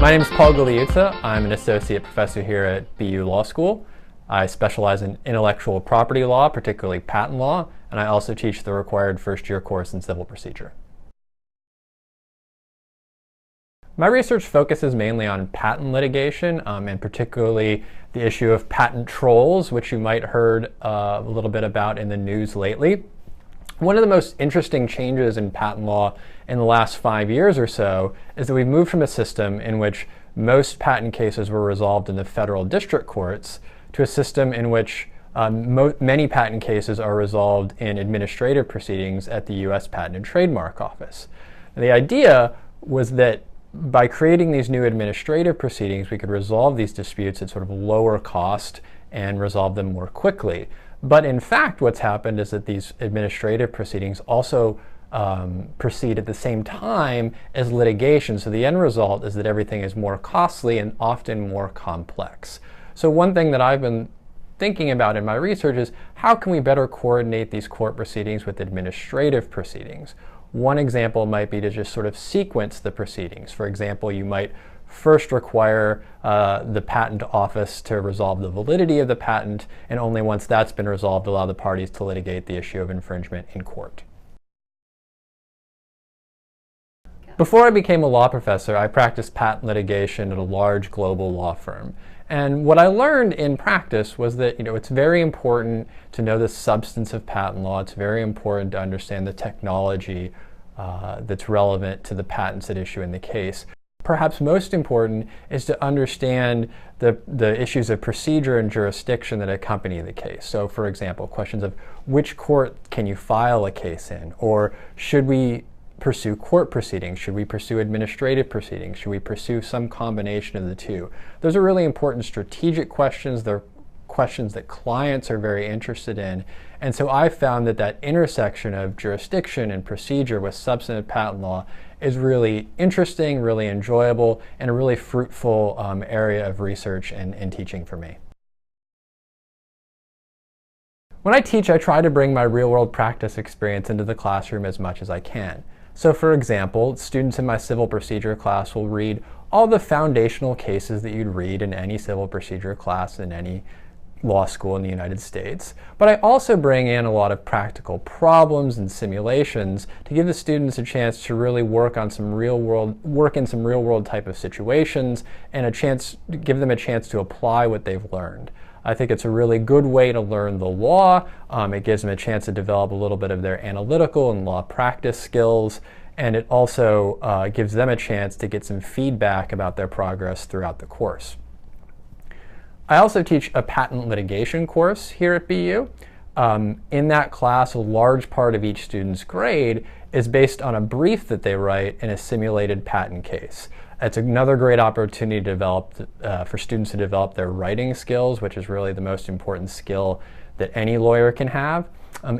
My name is Paul Gugliuzza. I'm an associate professor here at BU Law School. I specialize in intellectual property law, particularly patent law, and I also teach the required first-year course in civil procedure. My research focuses mainly on patent litigation, and particularly the issue of patent trolls, which you might have heard a little bit about in the news lately. One of the most interesting changes in patent law in the last 5 years or so is that we've moved from a system in which most patent cases were resolved in the federal district courts to a system in which many patent cases are resolved in administrative proceedings at the U.S. Patent and Trademark Office. The idea was that by creating these new administrative proceedings, we could resolve these disputes at sort of lower cost and resolve them more quickly. But in fact, what's happened is that these administrative proceedings also proceed at the same time as litigation. So the end result is that everything is more costly and often more complex. So one thing that I've been thinking about in my research is how can we better coordinate these court proceedings with administrative proceedings? One example might be to just sort of sequence the proceedings. For example, you might first require the patent office to resolve the validity of the patent, and only once that's been resolved allow the parties to litigate the issue of infringement in court. Before I became a law professor, I practiced patent litigation at a large global law firm. And what I learned in practice was that it's very important to know the substance of patent law. It's very important to understand the technology that's relevant to the patents at issue in the case. Perhaps most important is to understand the issues of procedure and jurisdiction that accompany the case. So for example, questions of which court can you file a case in? Or should we pursue court proceedings? Should we pursue administrative proceedings? Should we pursue some combination of the two? Those are really important strategic questions. They're questions that clients are very interested in. And so I found that that intersection of jurisdiction and procedure with substantive patent law is really interesting, really enjoyable, and a really fruitful area of research and teaching for me. When I teach, I try to bring my real-world practice experience into the classroom as much as I can. So for example, students in my civil procedure class will read all the foundational cases that you'd read in any civil procedure class in any law school in the United States. But I also bring in a lot of practical problems and simulations to give the students a chance to really work in some real world type of situations and give them a chance to apply what they've learned. I think it's a really good way to learn the law. It gives them a chance to develop a little bit of their analytical and law practice skills, and it also gives them a chance to get some feedback about their progress throughout the course. I also teach a patent litigation course here at BU. In that class, a large part of each student's grade is based on a brief that they write in a simulated patent case. It's another great opportunity to develop, for students to develop their writing skills, which is really the most important skill that any lawyer can have.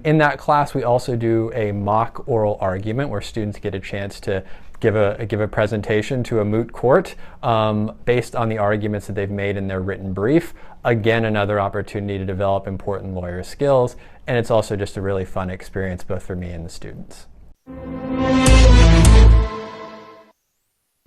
In that class, we also do a mock oral argument where students get a chance to give a presentation to a moot court based on the arguments that they've made in their written brief. Again, another opportunity to develop important lawyer skills, and it's also just a really fun experience both for me and the students.